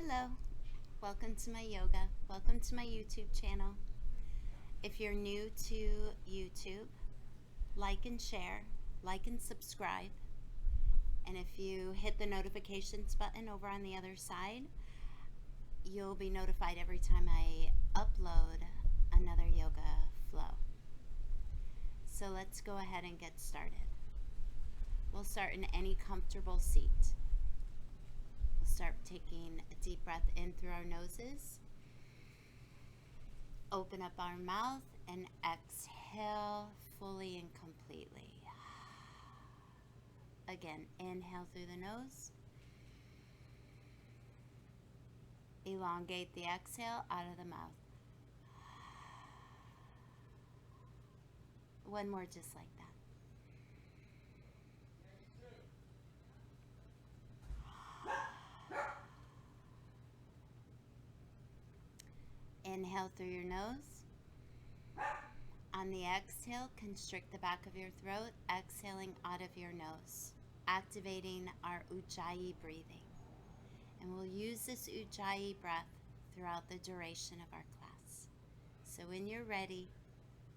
Hello, welcome to my yoga. Welcome to my YouTube channel. If you're new to YouTube, like and share, like and subscribe. And if you hit the notifications button over on the other side, you'll be notified every time I upload another yoga flow. So let's go ahead and get started. We'll start in any comfortable seat. We'll start taking a deep breath in through our noses. Open up our mouth and exhale fully and completely. Again, inhale through the nose. Elongate the exhale out of the mouth. One more just like that. Inhale through your nose. On the exhale, constrict the back of your throat, exhaling out of your nose, activating our Ujjayi breathing. And we'll use this Ujjayi breath throughout the duration of our class. So when you're ready,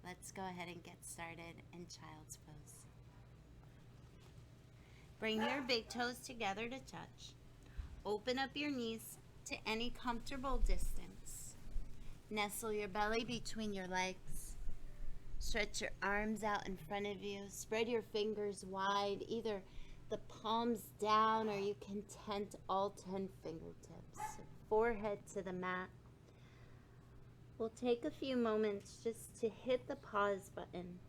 let's go ahead and get started in child's pose. Bring your big toes together to touch. Open up your knees to any comfortable distance. Nestle your belly between your legs. Stretch your arms out in front of you. Spread your fingers wide, either the palms down or you can tent all 10 fingertips. Forehead to the mat. We'll take a few moments just to hit the pause button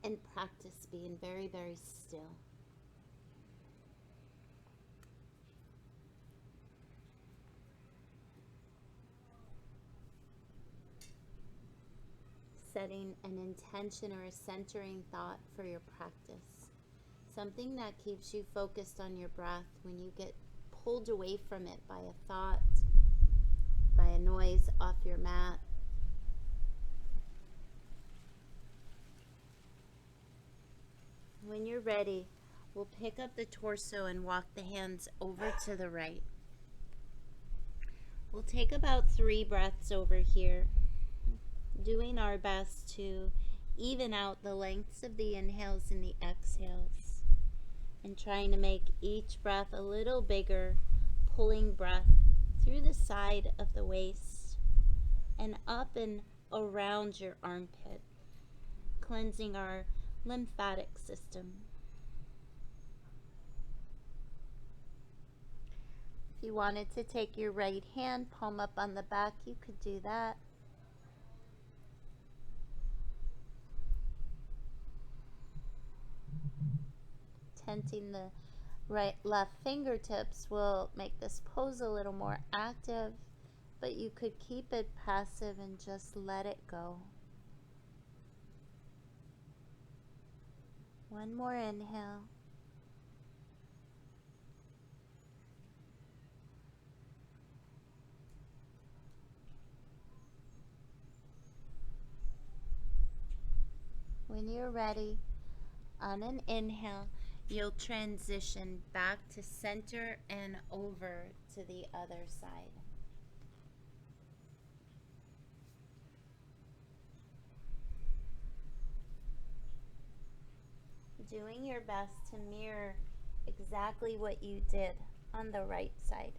and practice being very, very still. Setting an intention or a centering thought for your practice. Something that keeps you focused on your breath when you get pulled away from it by a thought, by a noise off your mat. When you're ready, we'll pick up the torso and walk the hands over to the right. We'll take about 3 breaths over here, doing our best to even out the lengths of the inhales and the exhales, and trying to make each breath a little bigger, pulling breath through the side of the waist and up and around your armpit, cleansing our lymphatic system. If you wanted to take your right hand, palm up on the back, you could do that. Tenting the left fingertips will make this pose a little more active, but you could keep it passive and just let it go. One more inhale. When you're ready, on an inhale, you'll transition back to center and over to the other side. Doing your best to mirror exactly what you did on the right side.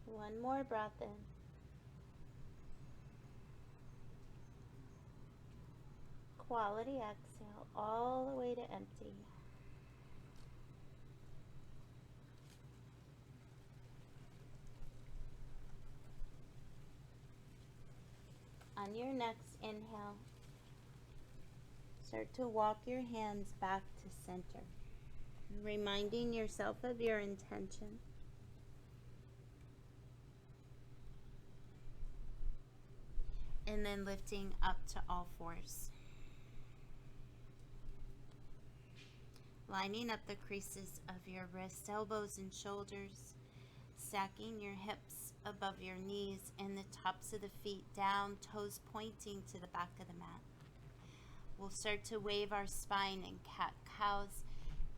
One more breath in. Quality exhale all the way to empty. On your next inhale, start to walk your hands back to center, reminding yourself of your intention. And then lifting up to all fours. lining up the creases of your wrists, elbows, and shoulders, stacking your hips above your knees and the tops of the feet down, toes pointing to the back of the mat. We'll start to wave our spine in cat-cows.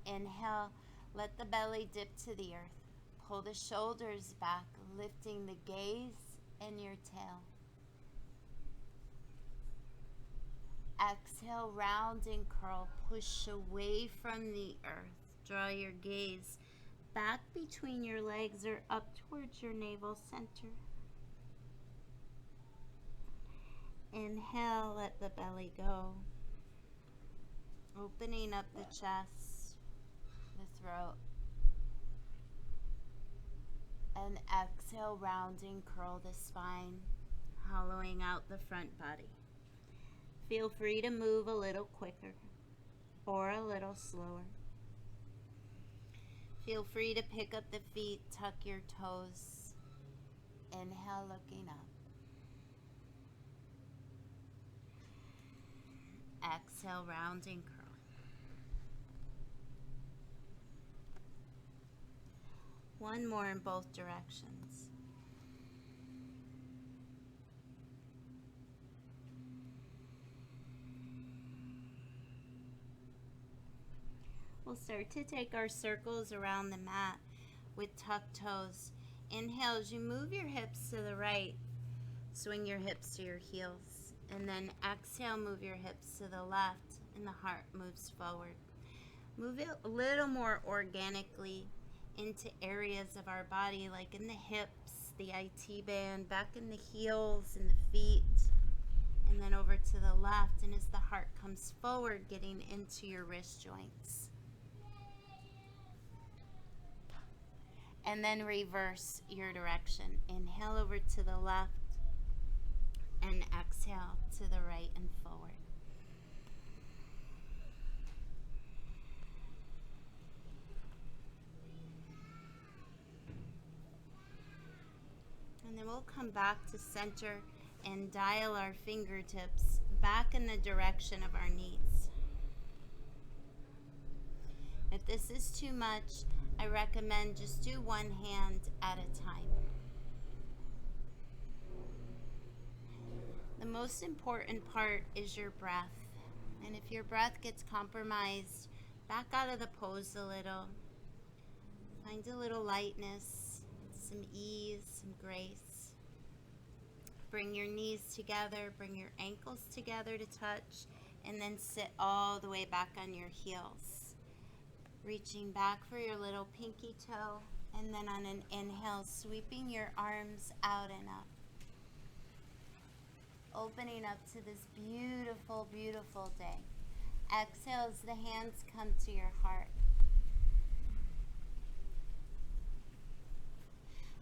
Inhale, let the belly dip to the earth. Pull the shoulders back, lifting the gaze and your tail. Exhale, round and curl. Push away from the earth. Draw your gaze back between your legs or up towards your navel center. Inhale, let the belly go. Opening up the chest, the throat. And exhale, round and curl the spine, hollowing out the front body. Feel free to move a little quicker or a little slower. Feel free to pick up the feet, tuck your toes. Inhale, looking up. Exhale, round and curl. One more in both directions. We'll start to take our circles around the mat with tucked toes. Inhale as you move your hips to the right, swing your hips to your heels. And then exhale, move your hips to the left, and the heart moves forward. Move it a little more organically into areas of our body, like in the hips, the IT band, back in the heels and the feet, and then over to the left. And as the heart comes forward, getting into your wrist joints. And then reverse your direction. Inhale over to the left and exhale to the right and forward. And then we'll come back to center and dial our fingertips back in the direction of our knees. If this is too much, I recommend just do one hand at a time. The most important part is your breath. And if your breath gets compromised, back out of the pose a little. Find a little lightness, some ease, some grace. Bring your knees together, bring your ankles together to touch, and then sit all the way back on your heels. Reaching back for your little pinky toe, and then on an inhale, sweeping your arms out and up. Opening up to this beautiful, beautiful day. Exhale as the hands come to your heart.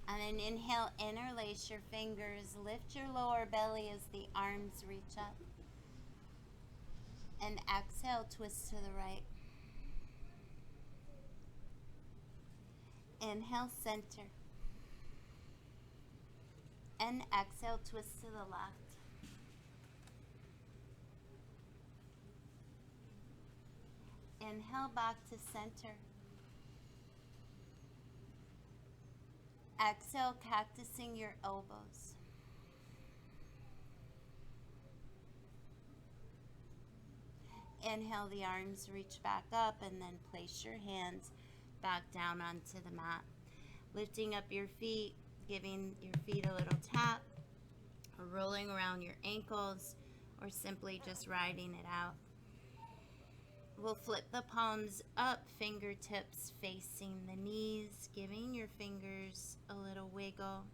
On an inhale, interlace your fingers, lift your lower belly as the arms reach up. And exhale, twist to the right. Inhale, center. And exhale, twist to the left. Inhale, back to center. Exhale, cactusing your elbows. Inhale, the arms reach back up, and then place your hands back down onto the mat. Lifting up your feet, giving your feet a little tap, or rolling around your ankles, or simply just riding it out. We'll flip the palms up, fingertips facing the knees, giving your fingers a little wiggle,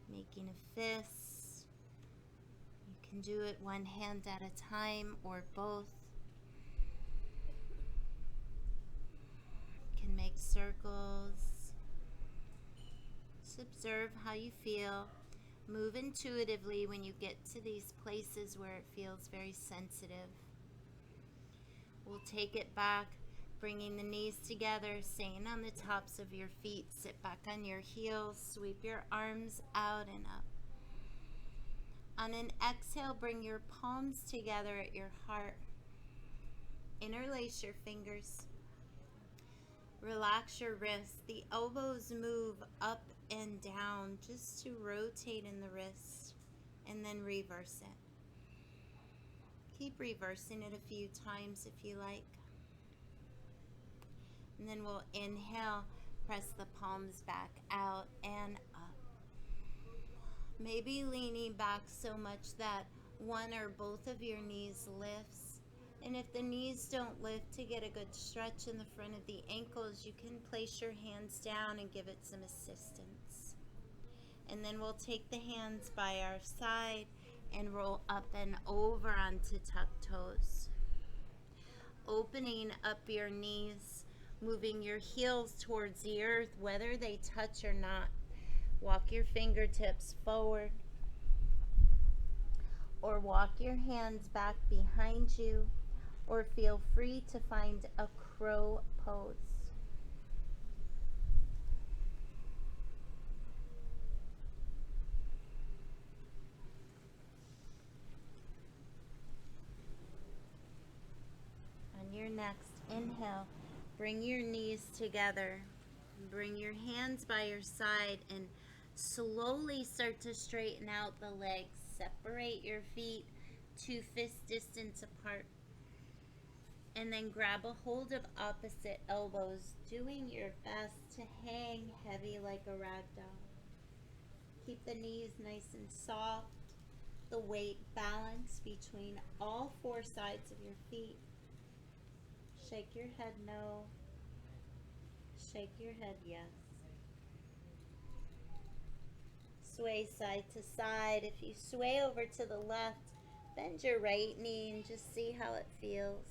making a fist. You can do it one hand at a time or both. You can make circles. Just observe how you feel. Move intuitively when you get to these places where it feels very sensitive. We'll take it back, bringing the knees together, staying on the tops of your feet. Sit back on your heels, sweep your arms out and up. On an exhale, bring your palms together at your heart. Interlace your fingers. Relax your wrists. The elbows move up and down just to rotate in the wrist, and then reverse it. Keep reversing it a few times if you like. And then we'll inhale, press the palms back out and up. Maybe leaning back so much that one or both of your knees lifts. And if the knees don't lift, to get a good stretch in the front of the ankles, you can place your hands down and give it some assistance. And then we'll take the hands by our side and roll up and over onto tucked toes. Opening up your knees, moving your heels towards the earth, whether they touch or not. Walk your fingertips forward, or walk your hands back behind you, or feel free to find a crow pose. On your next inhale, bring your knees together. Bring your hands by your side and slowly start to straighten out the legs. Separate your feet 2 fist distance apart. And then grab a hold of opposite elbows, doing your best to hang heavy like a rag doll. Keep the knees nice and soft. The weight balanced between all 4 sides of your feet. Shake your head no. Shake your head yes. Sway side to side. If you sway over to the left, bend your right knee and just see how it feels.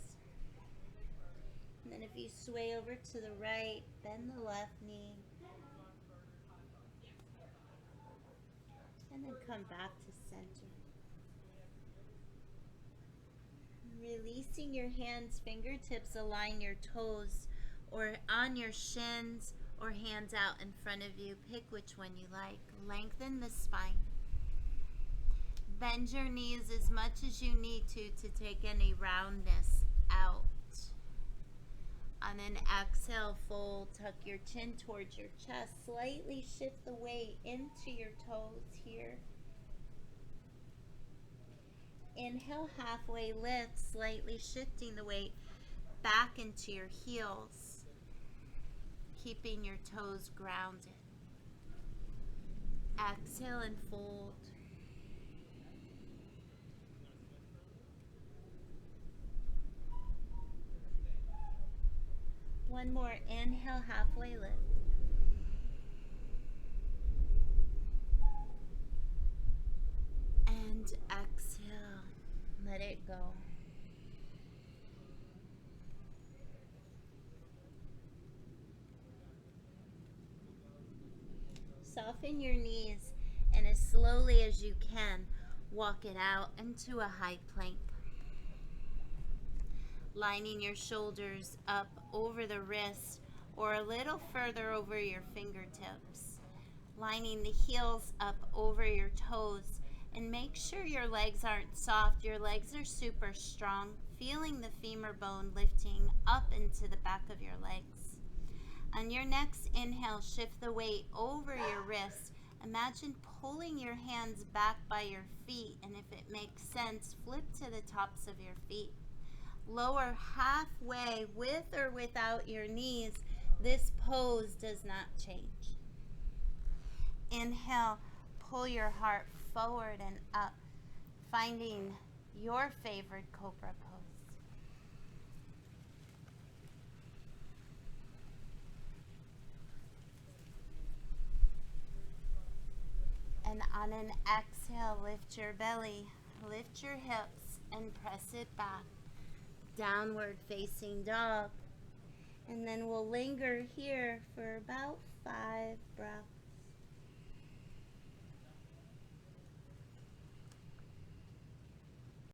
And then if you sway over to the right, bend the left knee. And then come back to center. Releasing your hands, fingertips align your toes or on your shins or hands out in front of you. Pick which one you like. Lengthen the spine. Bend your knees as much as you need to take any roundness out. On an exhale, fold, tuck your chin towards your chest. Slightly shift the weight into your toes here. Inhale, halfway lift, slightly shifting the weight back into your heels, keeping your toes grounded. Exhale and fold. One more inhale, halfway lift. And exhale, let it go. Soften your knees and as slowly as you can, walk it out into a high plank. Lining your shoulders up over the wrist or a little further over your fingertips. Lining the heels up over your toes, and make sure your legs aren't soft. Your legs are super strong. Feeling the femur bone lifting up into the back of your legs. On your next inhale, shift the weight over your wrist. Imagine pulling your hands back by your feet, and if it makes sense, flip to the tops of your feet. Lower halfway with or without your knees. This pose does not change. Inhale, pull your heart forward and up, finding your favorite cobra pose. And on an exhale, lift your belly, lift your hips, and press it back. Downward facing dog. And then we'll linger here for about 5 breaths.